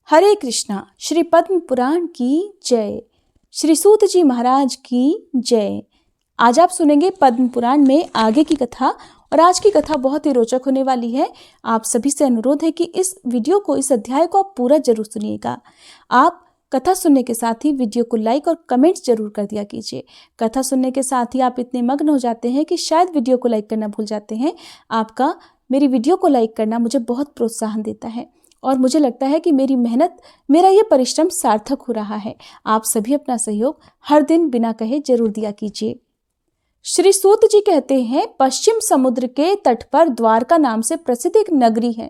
हरे कृष्णा। श्री पद्म पुराण की जय। श्री सूत जी महाराज की जय। आज आप सुनेंगे पद्म पुराण में आगे की कथा और आज की कथा बहुत ही रोचक होने वाली है। आप सभी से अनुरोध है कि इस वीडियो को, इस अध्याय को आप पूरा जरूर सुनिएगा। आप कथा सुनने के साथ ही वीडियो को लाइक और कमेंट्स जरूर कर दिया कीजिए। कथा सुनने के साथ ही आप इतने मग्न हो जाते हैं कि शायद वीडियो को लाइक करना भूल जाते हैं। आपका मेरी वीडियो को लाइक करना मुझे बहुत प्रोत्साहन देता है और मुझे लगता है कि मेरी मेहनत, मेरा ये परिश्रम सार्थक हो रहा है। आप सभी अपना सहयोग हर दिन बिना कहे जरूर दिया कीजिए। श्री सूत जी कहते हैं, पश्चिम समुद्र के तट पर द्वारका नाम से प्रसिद्ध एक नगरी है।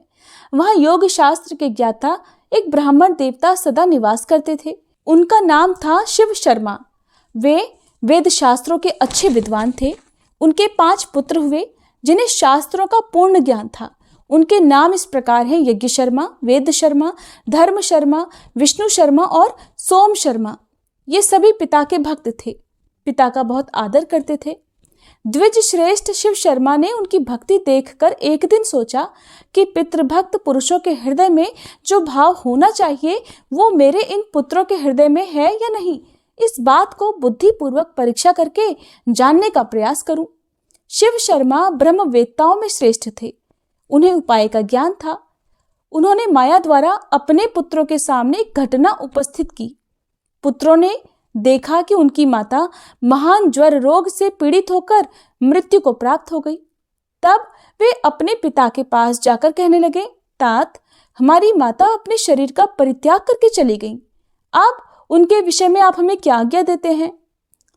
वहाँ योग शास्त्र के ज्ञाता एक ब्राह्मण देवता सदा निवास करते थे। उनका नाम था शिव शर्मा। वे वेद शास्त्रों के अच्छे विद्वान थे। उनके 5 पुत्र हुए जिन्हें शास्त्रों का पूर्ण ज्ञान था। उनके नाम इस प्रकार हैं: यज्ञ शर्मा, वेद शर्मा, धर्म शर्मा, विष्णु शर्मा और सोम शर्मा। ये सभी पिता के भक्त थे, पिता का बहुत आदर करते थे। द्विज श्रेष्ठ शिव शर्मा ने उनकी भक्ति देखकर एक दिन सोचा कि पितृभक्त पुरुषों के हृदय में जो भाव होना चाहिए वो मेरे इन पुत्रों के हृदय में है या नहीं, इस बात को बुद्धिपूर्वक परीक्षा करके जानने का प्रयास करूं। शिव शर्मा ब्रह्मवेत्ताओं में श्रेष्ठ थे। उन्हें उपाय का ज्ञान था। उन्होंने माया द्वारा अपने पुत्रों के सामने एक घटना उपस्थित की। पुत्रों ने देखा कि उनकी माता महान ज्वर रोग से पीड़ित होकर मृत्यु को प्राप्त हो गई। तब वे अपने पिता के पास जाकर कहने लगे, तात, हमारी माता अपने शरीर का परित्याग करके चली गई। अब उनके विषय में आप हमें क्या आज्ञा देते हैं?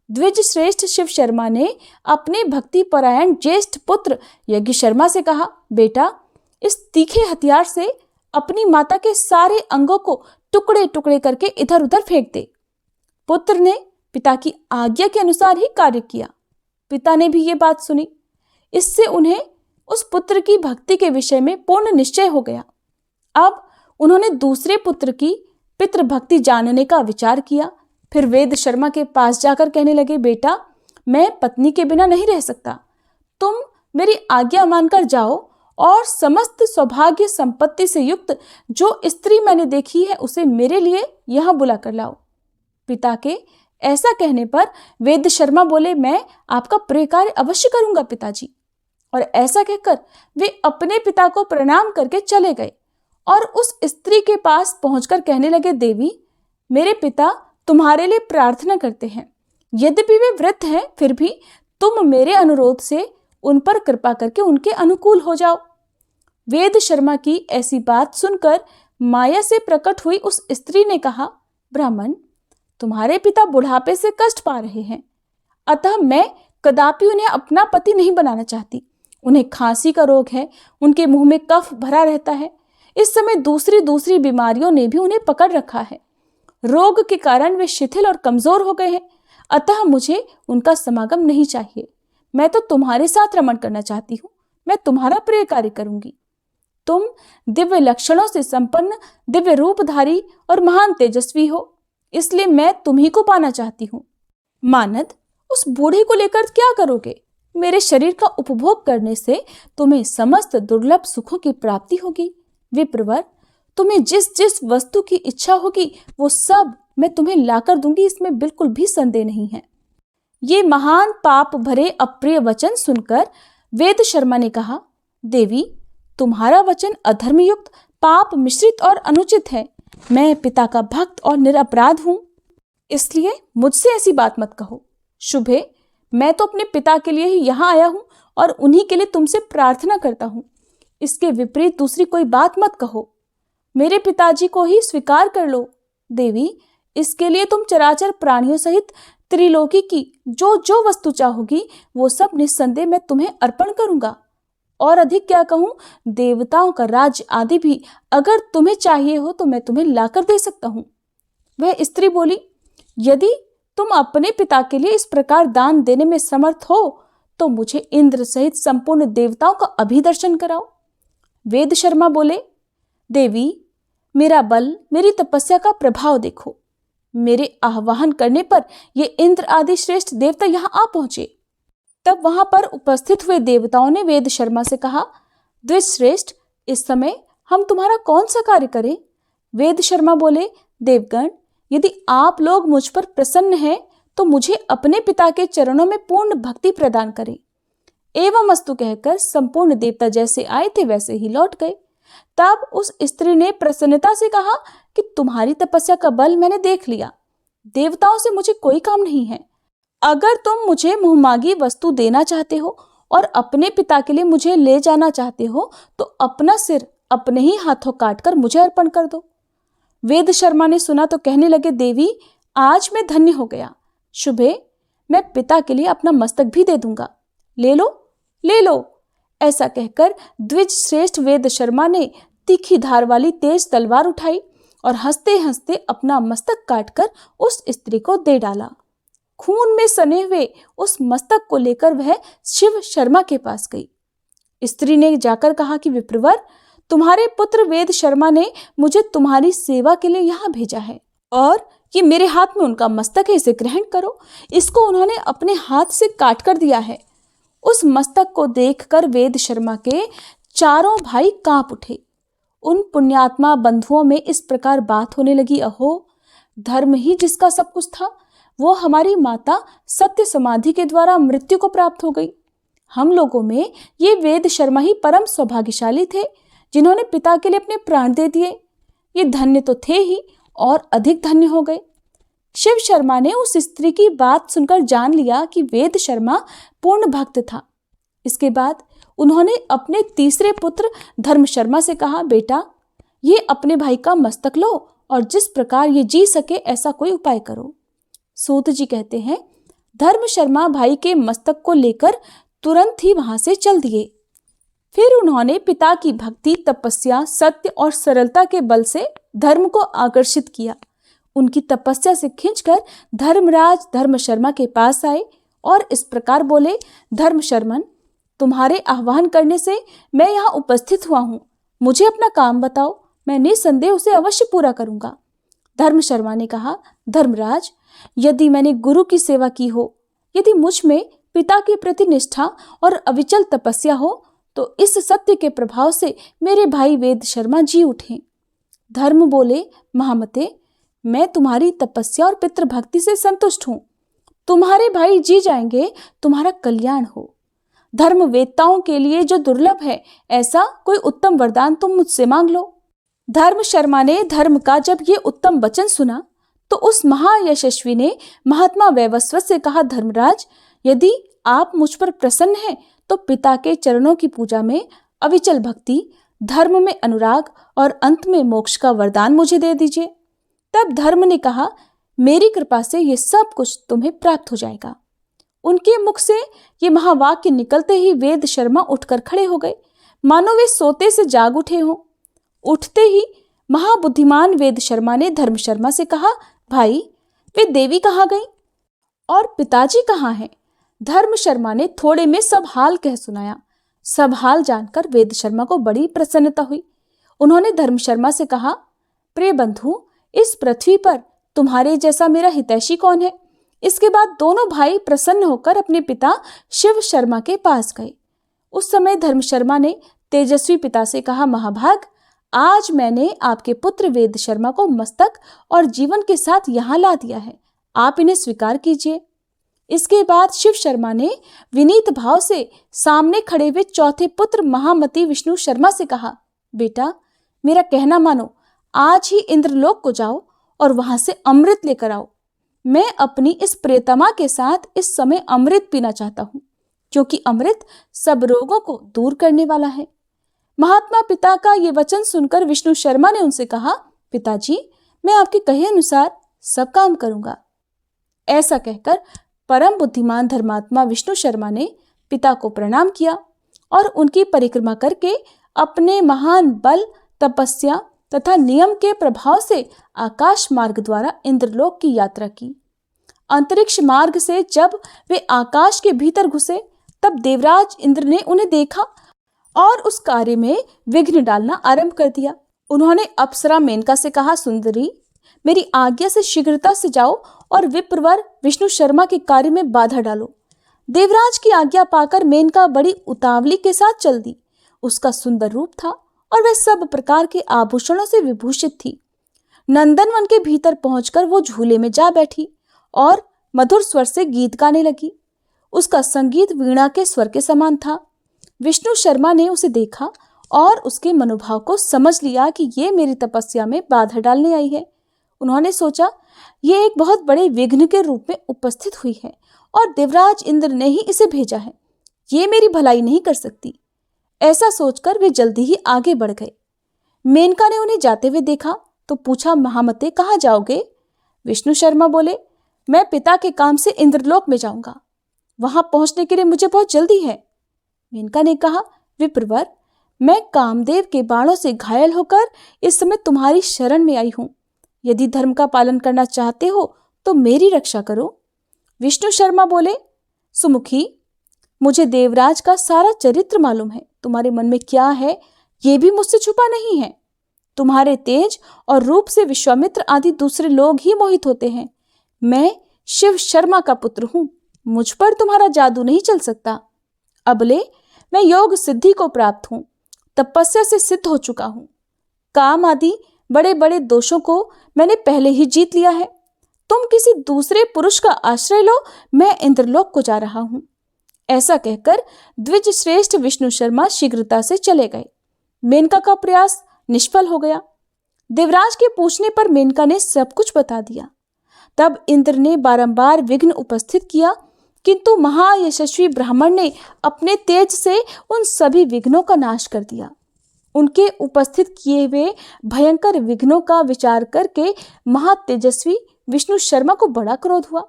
द्विज श्रेष्ठ शिव शर्मा ने अपने भक्ति परायण ज्येष्ठ पुत्र यज्ञ शर्मा से कहा, बेटा, इस तीखे हथियार से अपनी माता के सारे अंगों को टुकड़े टुकड़े करके इधर उधर फेंक दे। पुत्र ने पिता की आज्ञा के अनुसार ही कार्य किया। पिता ने भी ये बात सुनी। इससे उन्हें उस पुत्र की भक्ति के विषय में पूर्ण निश्चय हो गया। अब उन्होंने दूसरे पुत्र की पितृभक्ति जानने का विचार किया। फिर वेद शर्मा के पास जाकर कहने लगे, बेटा, मैं पत्नी के बिना नहीं रह सकता। तुम मेरी आज्ञा मानकर जाओ और समस्त सौभाग्य संपत्ति से युक्त जो स्त्री मैंने देखी है उसे मेरे लिए यहाँ बुला कर लाओ। पिता के ऐसा कहने पर वेद शर्मा बोले, मैं आपका प्रिय कार्य अवश्य करूंगा पिताजी। और ऐसा कहकर वे अपने पिता को प्रणाम करके चले गए और उस स्त्री के पास पहुंचकर कहने लगे, देवी, मेरे पिता तुम्हारे लिए प्रार्थना करते हैं। यद्यपि वे वृद्ध हैं, फिर भी तुम मेरे अनुरोध से उन पर कृपा करके उनके अनुकूल हो जाओ। वेद शर्मा की ऐसी बात सुनकर माया से प्रकट हुई उस स्त्री ने कहा, ब्राह्मण, तुम्हारे पिता बुढ़ापे से कष्ट पा रहे हैं, अतः मैं कदापि उन्हें अपना पति नहीं बनाना चाहती। उन्हें खांसी का रोग है, उनके मुंह में कफ भरा रहता है। इस समय दूसरी बीमारियों ने भी उन्हें पकड़ रखा है। रोग के कारण वे शिथिल और कमजोर हो गए हैं, अतः मुझे उनका समागम नहीं चाहिए। मैं तो तुम्हारे साथ रमण करना चाहती हूँ। मैं तुम्हारा प्रिय कार्य करूंगी। तुम दिव्य लक्षणों से संपन्न, दिव्य रूपधारी और महान तेजस्वी हो, इसलिए मैं तुम्ही को पाना चाहती हूँ। मानद, उस बूढ़े को लेकर क्या करोगे? मेरे शरीर का उपभोग करने से तुम्हें समस्त दुर्लभ सुखों की प्राप्ति होगी। विप्रवर, तुम्हें जिस जिस वस्तु की इच्छा होगी वो सब मैं तुम्हें लाकर दूंगी, इसमें बिल्कुल भी संदेह नहीं है। ये महान पाप भरे अप्रिय वचन सुनकर वेद शर्मा ने कहा, देवी, तुम्हारा वचन अधर्मयुक्त, पाप मिश्रित और अनुचित है। मैं पिता का भक्त और निरपराध हूं, इसलिए मुझसे ऐसी बात मत कहो। शुभे, मैं तो अपने पिता के लिए ही यहाँ आया हूं और उन्हीं के लिए तुमसे प्रार्थना करता हूं। इसके विपरीत दूसरी कोई बात मत कहो। मेरे पिताजी को ही स्वीकार कर लो। देवी, इसके लिए तुम चराचर प्राणियों सहित त्रिलोकी की जो जो वस्तु चाहोगी वो सब निस्संदेह मैं तुम्हें अर्पण करूंगा। और अधिक क्या कहूं, देवताओं का राज्य आदि भी अगर तुम्हें चाहिए हो तो मैं तुम्हें लाकर दे सकता हूं। वह स्त्री बोली, यदि तुम अपने पिता के लिए इस प्रकार दान देने में समर्थ हो तो मुझे इंद्र सहित संपूर्ण देवताओं का अभिदर्शन कराओ। वेद शर्मा बोले, देवी, मेरा बल, मेरी तपस्या का प्रभाव देखो। मेरे आह्वान करने पर ये इंद्र आदि श्रेष्ठ देवता यहाँ आ पहुंचे। तब वहां पर उपस्थित हुए देवताओं ने वेद शर्मा से कहा, द्विज श्रेष्ठ, इस समय हम तुम्हारा कौन सा कार्य करें? वेद शर्मा बोले, देवगण, यदि आप लोग मुझ पर प्रसन्न हैं तो मुझे अपने पिता के चरणों में पूर्ण भक्ति प्रदान करें। एवं अस्तु कहकर संपूर्ण देवता जैसे आए थे वैसे ही लौट गए। तब उस स्त्री ने प्रसन्नता से कहा कि तुम्हारी तपस्या का बल मैंने देख लिया, देवताओं से मुझे कोई काम नहीं है। अगर तुम मुझे मुहमांगी वस्तु देना चाहते हो और अपने पिता के लिए मुझे ले जाना चाहते हो तो अपना सिर अपने ही हाथों काटकर मुझे अर्पण कर दो। वेद शर्मा ने सुना तो कहने लगे, देवी, आज मैं धन्य हो गया। शुभे, मैं पिता के लिए अपना मस्तक भी दे दूंगा, ले लो ले लो। ऐसा कहकर द्विज श्रेष्ठ वेद शर्मा ने तीखी धार वाली तेज तलवार उठाई और हंसते हंसते अपना मस्तक काटकर उस स्त्री को दे डाला। खून में सने हुए उस मस्तक को लेकर वह शिव शर्मा के पास गई। स्त्री ने जाकर कहा कि विप्रवर, तुम्हारे पुत्र वेद शर्मा ने मुझे तुम्हारी सेवा के लिए यहाँ भेजा है और ये मेरे हाथ में उनका मस्तक है, इसे ग्रहण करो। इसको उन्होंने अपने हाथ से काट कर दिया है। उस मस्तक को देखकर वेद शर्मा के चारों भाई कांप उठे। उन पुण्यात्मा बंधुओं में इस प्रकार बात होने लगी, अहो, धर्म ही जिसका सब कुछ था, वो हमारी माता सत्य समाधि के द्वारा मृत्यु को प्राप्त हो गई। हम लोगों में ये वेद शर्मा ही परम सौभाग्यशाली थे जिन्होंने पिता के लिए अपने प्राण दे दिए। ये धन्य तो थे ही और अधिक धन्य हो गए। शिव शर्मा ने उस स्त्री की बात सुनकर जान लिया कि वेद शर्मा पूर्ण भक्त था। इसके बाद उन्होंने अपने तीसरे पुत्र धर्म शर्मा से कहा, बेटा, ये अपने भाई का मस्तक लो और जिस प्रकार ये जी सके ऐसा कोई उपाय करो। सूत जी कहते हैं, धर्म शर्मा भाई के मस्तक को लेकर तुरंत ही वहां से चल दिए। फिर उन्होंने पिता की भक्ति, तपस्या, सत्य और सरलता के बल से धर्म को आकर्षित किया। उनकी तपस्या से खींचकर धर्मराज धर्म शर्मा के पास आए और इस प्रकार बोले, धर्म शर्मन, तुम्हारे आह्वान करने से मैं यहाँ उपस्थित हुआ हूँ। मुझे अपना काम बताओ, मैं निसंदेह उसे अवश्य पूरा करूंगा। धर्म शर्मा ने कहा, धर्मराज, यदि मैंने गुरु की सेवा की हो, यदि मुझ में पिता के प्रति निष्ठा और अविचल तपस्या हो, तो इस सत्य के प्रभाव से मेरे भाई वेद शर्मा जी उठे। धर्म बोले, महामते, मैं तुम्हारी तपस्या और पितृभक्ति से संतुष्ट हूं। तुम्हारे भाई जी जाएंगे, तुम्हारा कल्याण हो। धर्म वेत्ताओं के लिए जो दुर्लभ है, ऐसा कोई उत्तम वरदान तुम मुझसे मांग लो। धर्म शर्मा ने धर्म का जब ये उत्तम वचन सुना तो उस महायशस्वी ने महात्मा वैवस्वत से कहा, धर्मराज, यदि आप मुझ पर प्रसन्न हैं तो पिता के चरणों की पूजा में अविचल भक्ति, धर्म में अनुराग और अंत में मोक्ष का वरदान मुझे दे दीजिए। तब धर्म ने कहा, मेरी कृपा से ये सब कुछ तुम्हें प्राप्त हो जाएगा। उनके मुख से ये महावाक्य निकलते ही वेद शर्मा उठकर खड़े हो गए, मानो वे सोते से जाग उठे हों। उठते ही महाबुद्धिमान वेद शर्मा ने धर्म शर्मा से कहा, भाई, वे देवी कहाँ गई और पिताजी कहाँ हैं? धर्म शर्मा ने थोड़े में सब हाल कह सुनाया। सब हाल जानकर वेद शर्मा को बड़ी प्रसन्नता हुई। उन्होंने धर्म शर्मा से कहा, प्रिय बंधु, इस पृथ्वी पर तुम्हारे जैसा मेरा हितैषी कौन है? इसके बाद दोनों भाई प्रसन्न होकर अपने पिता शिव शर्मा के पास गए। उस समय धर्म शर्मा ने तेजस्वी पिता से कहा, महाभाग, आज मैंने आपके पुत्र वेद शर्मा को मस्तक और जीवन के साथ यहाँ ला दिया है, आप इन्हें स्वीकार कीजिए। इसके बाद शिव शर्मा ने विनीत भाव से सामने खड़े हुए चौथे पुत्र महामती विष्णु शर्मा से कहा, बेटा, मेरा कहना मानो, आज ही इंद्रलोक को जाओ और वहां से अमृत लेकर आओ। मैं अपनी इस प्रियतमा के साथ इस समय अमृत पीना चाहता हूँ, क्योंकि अमृत सब रोगों को दूर करने वाला है। महात्मा पिता का ये वचन सुनकर विष्णु शर्मा ने उनसे कहा, पिताजी, मैं आपके कहे अनुसार सब काम करूंगा। ऐसा कहकर परम बुद्धिमान धर्मात्मा विष्णु शर्मा ने पिता को प्रणाम किया और उनकी परिक्रमा करके अपने महान बल, तपस्या तथा नियम के प्रभाव से आकाश मार्ग द्वारा इंद्रलोक की यात्रा की। अंतरिक्ष मार्ग से जब वे आकाश के भीतर घुसे तब देवराज इंद्र ने उन्हें देखा और उस कार्य में विघ्न डालना आरंभ कर दिया। उन्होंने अप्सरा मेनका से कहा, सुंदरी, मेरी आज्ञा से शीघ्रता से जाओ और विप्रवर विष्णु शर्मा के कार्य में बाधा डालो। देवराज की आज्ञा पाकर मेनका बड़ी उतावली के साथ चल दी। उसका सुंदर रूप था और वह सब प्रकार के आभूषणों से विभूषित थी। नंदनवन के भीतर पहुंचकर वो झूले में जा बैठी और मधुर स्वर से गीत गाने लगी। उसका संगीत वीणा के स्वर के समान था। विष्णु शर्मा ने उसे देखा और उसके मनोभाव को समझ लिया कि ये मेरी तपस्या में बाधा डालने आई है। उन्होंने सोचा, ये एक बहुत बड़े विघ्न के रूप में उपस्थित हुई है और देवराज इंद्र ने ही इसे भेजा है। ये मेरी भलाई नहीं कर सकती। ऐसा सोचकर वे जल्दी ही आगे बढ़ गए। मेनका ने उन्हें जाते हुए देखा तो पूछा, महामते कहाँ जाओगे? विष्णु शर्मा बोले, मैं पिता के काम से इंद्रलोक में जाऊंगा। वहां पहुंचने के लिए मुझे बहुत जल्दी है। मेनका ने कहा, विप्रवर, मैं कामदेव के बाणों से घायल होकर इस समय तुम्हारी शरण में आई हूं। यदि धर्म का पालन करना चाहते हो तो मेरी रक्षा करो। विष्णु शर्मा बोले, सुमुखी, मुझे देवराज का सारा चरित्र मालूम है। तुम्हारे मन में क्या है ये भी मुझसे छुपा नहीं है। तुम्हारे तेज और रूप से विश्वामित्र आदि दूसरे लोग ही मोहित होते हैं। मैं शिव शर्मा का पुत्र हूं। मुझ पर तुम्हारा जादू नहीं चल सकता। अबले मैं योग सिद्धि को प्राप्त हूं, तपस्या से सिद्ध हो चुका हूं। काम आदि बड़े बड़े दोषों को मैंने पहले ही जीत लिया है। तुम किसी दूसरे पुरुष का आश्रय लो, मैं इंद्रलोक को जा रहा हूं। ऐसा कहकर द्विज श्रेष्ठ विष्णु शर्मा शीघ्रता से चले गए। मेनका का प्रयास निष्फल हो गया। देवराज के पूछने पर मेनका ने सब कुछ बता दिया। तब इंद्र ने बारंबार विघ्न उपस्थित किया, किंतु महायशस्वी ब्राह्मण ने अपने तेज से उन सभी विघ्नों का नाश कर दिया। उनके उपस्थित किए हुए भयंकर विघ्नों का विचार करके महातेजस्वी विष्णु शर्मा को बड़ा क्रोध हुआ।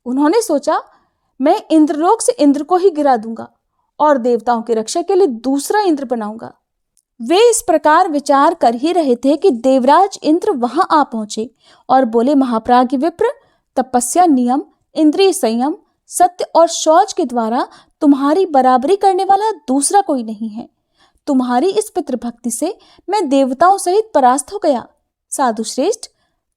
उन्होंने सोचा, मैं इंद्रलोक से इंद्र को ही गिरा दूंगा और देवताओं की रक्षा के लिए दूसरा इंद्र बनाऊंगा। वे इस प्रकार विचार कर ही रहे थे कि देवराज इंद्र वहां आ पहुंचे और बोले, महाप्राज्ञ विप्र, तपस्या, नियम, इंद्रिय संयम, सत्य और शौच के द्वारा तुम्हारी बराबरी करने वाला दूसरा कोई नहीं है। तुम्हारी इस पितृभक्ति से मैं देवताओं सहित परास्त हो गया। साधु श्रेष्ठ,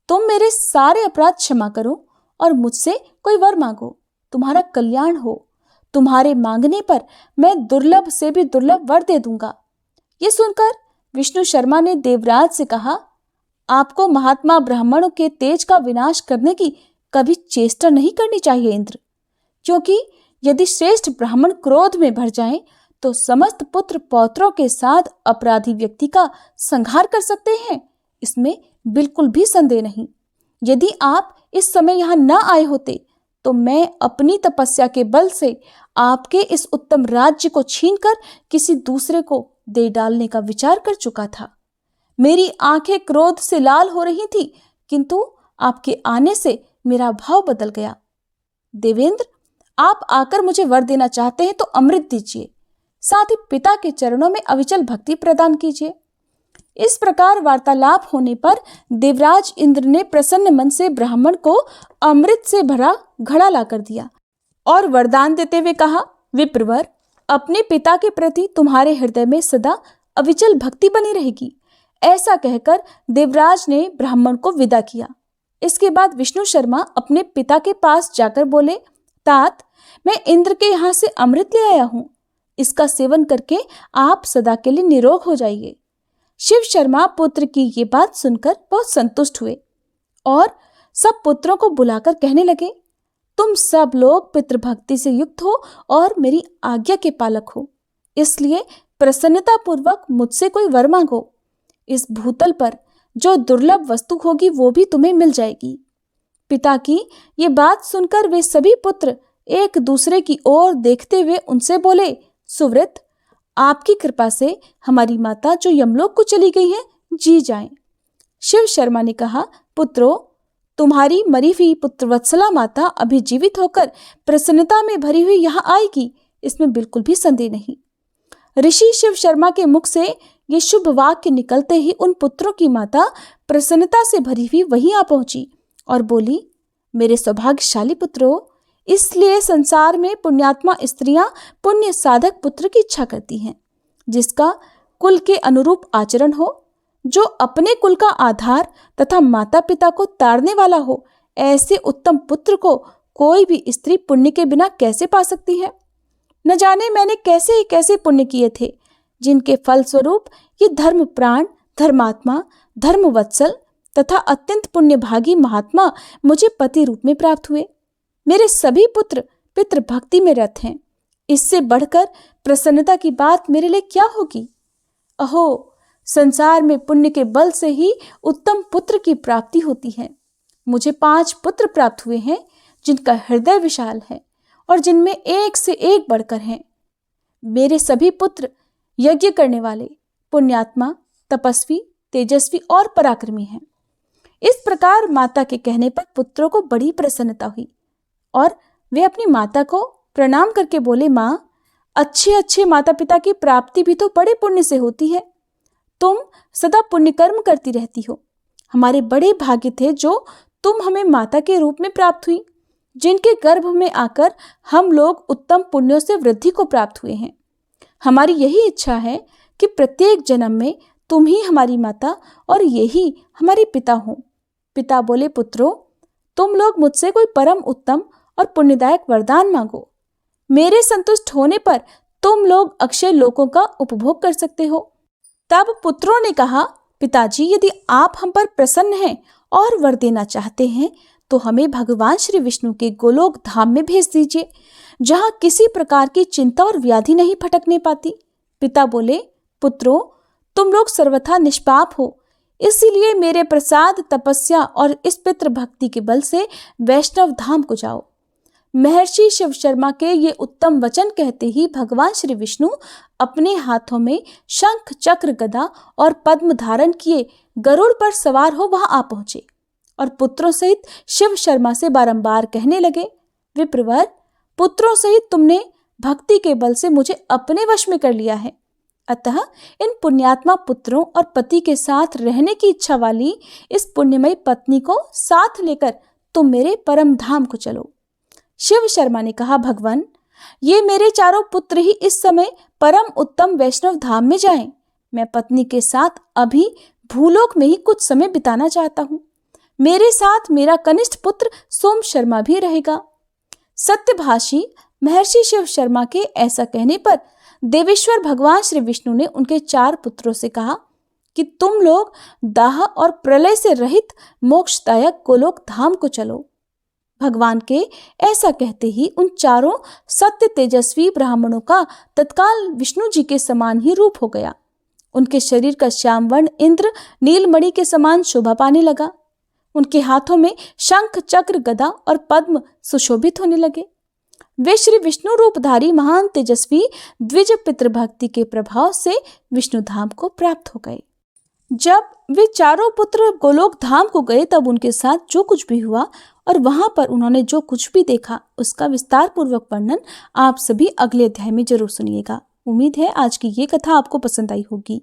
तुम मेरे सारे अपराध क्षमा करो और मुझसे कोई वर मांगो, तुम्हारा कल्याण हो। तुम्हारे मांगने पर मैं दुर्लभ से भी दुर्लभ वर दे दूंगा। ये सुनकर विष्णु शर्मा ने देवराज से कहा, आपको महात्मा ब्राह्मणों के तेज का विनाश करने की कभी चेष्टा नहीं करनी चाहिए इंद्र, क्योंकि यदि श्रेष्ठ ब्राह्मण क्रोध में भर जाएं तो समस्त पुत्र पौत्रों के साथ अपराधी व्यक्ति का संहार कर सकते हैं। इसमें बिल्कुल भी संदेह नहीं। यदि आप इस समय यहाँ न आए होते तो मैं अपनी तपस्या के बल से आपके इस उत्तम राज्य को छीनकर किसी दूसरे को दे डालने का विचार कर चुका था। मेरी आंखें क्रोध से लाल हो रही थी, किंतु आपके आने से मेरा भाव बदल गया। देवेंद्र, आप आकर मुझे वर देना चाहते हैं तो अमृत दीजिए, साथ ही पिता के चरणों में अविचल भक्ति प्रदान कीजिए। इस प्रकार वार्तालाप होने पर देवराज इंद्र ने प्रसन्न मन से ब्राह्मण को अमृत से भरा घड़ा लाकर दिया और वरदान देते हुए कहा, विप्रवर, अपने पिता के प्रति तुम्हारे हृदय में सदा अविचल भक्ति बनी रहेगी। ऐसा कहकर देवराज ने ब्राह्मण को विदा किया। इसके बाद विष्णु शर्मा अपने पिता के पास जाकर बोले, तात, मैं इंद्र के यहाँ से अमृत ले आया हूँ। इसका सेवन करके आप सदा के लिए निरोग हो जाइए। शिव शर्मा पुत्र की ये बात सुनकर बहुत संतुष्ट हुए और सब पुत्रों को बुलाकर कहने लगे, तुम सब लोग पितृभक्ति से युक्त हो और मेरी आज्ञा के पालक हो, इसलिए प्रसन्नता पूर्वक मुझसे कोई वर मांगो। इस भूतल पर जो दुर्लभ वस्तु होगी वो भी तुम्हें मिल जाएगी। पिता की ये बात सुनकर वे सभी पुत्र एक दूसरे की ओर देखते हुए उनसे बोले, सुव्रत, आपकी कृपा से हमारी माता जो यमलोक को चली गई है जी जाएं। शिव शर्मा ने कहा, पुत्रों, तुम्हारी मरी हुई पुत्रवत्सला माता अभी जीवित होकर प्रसन्नता में भरी हुई यहाँ आएगी, इसमें बिल्कुल भी संदेह नहीं। ऋषि शिव शर्मा के मुख से ये शुभ वाक्य निकलते ही उन पुत्रों की माता प्रसन्नता से भरी हुई वहीं आ पहुंची और बोली, मेरे सौभाग्यशाली पुत्रों, इसलिए संसार में पुण्यात्मा स्त्रियां पुण्य साधक पुत्र की इच्छा करती हैं, जिसका कुल के अनुरूप आचरण हो, जो अपने कुल का आधार तथा माता पिता को ताड़ने वाला हो। ऐसे उत्तम पुत्र को कोई भी स्त्री पुण्य के बिना कैसे पा सकती है। न जाने मैंने कैसे पुण्य किए थे, जिनके फल स्वरूप ये धर्म प्राण, धर्मात्मा, धर्मवत्सल तथा अत्यंत पुण्यभागी महात्मा मुझे पति रूप में प्राप्त हुए। मेरे सभी पुत्र पितृ भक्ति में रत हैं। इससे बढ़कर प्रसन्नता की बात मेरे लिए क्या होगी। अहो, संसार में पुण्य के बल से ही उत्तम पुत्र की प्राप्ति होती है। मुझे 5 पुत्र प्राप्त हुए हैं जिनका हृदय विशाल है और जिनमें एक से एक बढ़कर हैं। मेरे सभी पुत्र यज्ञ करने वाले, पुण्यात्मा, तपस्वी, तेजस्वी और पराक्रमी हैं। इस प्रकार माता के कहने पर पुत्रों को बड़ी प्रसन्नता हुई और वे अपनी माता को प्रणाम करके बोले, माँ, अच्छे अच्छे माता पिता की प्राप्ति भी तो बड़े पुण्य से होती है। तुम सदा पुण्य कर्म करती रहती हो। हमारे बड़े भाग्य थे जो तुम हमें माता के रूप में प्राप्त हुई, जिनके गर्भ में आकर हम लोग उत्तम पुण्यों से वृद्धि को प्राप्त हुए हैं। हमारी यही इच्छा है कि प्रत्येक जन्म में तुम ही हमारी माता और यही हमारे पिता हो। पिता बोले, पुत्रों, तुम लोग मुझसे कोई परम उत्तम और पुण्यदायक वरदान मांगो। मेरे संतुष्ट होने पर तुम लोग अक्षय लोकों का उपभोग कर सकते हो। तब पुत्रों ने कहा, पिताजी, यदि आप हम पर प्रसन्न हैं और वर देना चाहते हैं तो हमें भगवान श्री विष्णु के गोलोक धाम में भेज दीजिए, जहां किसी प्रकार की चिंता और व्याधि नहीं फटकने पाती। पिता बोले, पुत्रों, तुम लोग सर्वथा निष्पाप हो, इसीलिए मेरे प्रसाद, तपस्या और इस पितृ भक्ति के बल से वैष्णव धाम को जाओ। महर्षि शिव शर्मा के ये उत्तम वचन कहते ही भगवान श्री विष्णु अपने हाथों में शंख, चक्र, गदा और पद्म धारण किए गरुड़ पर सवार हो वहां आ पहुंचे और पुत्रों सहित शिव शर्मा से बारंबार कहने लगे, विप्रवर, पुत्रों सहित तुमने भक्ति के बल से मुझे अपने वश में कर लिया है। अतः इन पुण्यात्मा पुत्रों और पति के साथ रहने की इच्छा वाली इस पुण्यमयी पत्नी को साथ लेकर तुम मेरे परम धाम को चलो। शिव शर्मा ने कहा, भगवान, ये मेरे चारों पुत्र ही इस समय परम उत्तम वैष्णव धाम में जाएं। मैं पत्नी के साथ अभी भूलोक में ही कुछ समय बिताना चाहता हूँ। मेरे साथ मेरा कनिष्ठ पुत्र सोम शर्मा भी रहेगा। सत्यभाषी महर्षि शिव शर्मा के ऐसा कहने पर देवेश्वर भगवान श्री विष्णु ने उनके 4 पुत्रों से कहा कि तुम लोग दाह और प्रलय से रहित मोक्षदायक गोलोक धाम को चलो। भगवान के ऐसा कहते ही उन चारों सत्य तेजस्वी ब्राह्मणों का तत्काल विष्णु जी के समान ही रूप हो गया। उनके शरीर का श्याम वर्ण इंद्र नीलमणि के समान शोभा पाने लगा। उनके हाथों में शंख, चक्र, गदा और पद्म सुशोभित होने लगे। वे श्री विष्णु रूपधारी महान तेजस्वी द्विज पितृभक्ति के प्रभाव से विष्णु धाम को प्राप्त हो गए। जब वे चारों पुत्र गोलोक धाम को गए तब उनके साथ जो कुछ भी हुआ और वहां पर उन्होंने जो कुछ भी देखा उसका विस्तार पूर्वक वर्णन आप सभी अगले अध्याय में जरूर सुनिएगा। उम्मीद है आज की ये कथा आपको पसंद आई होगी।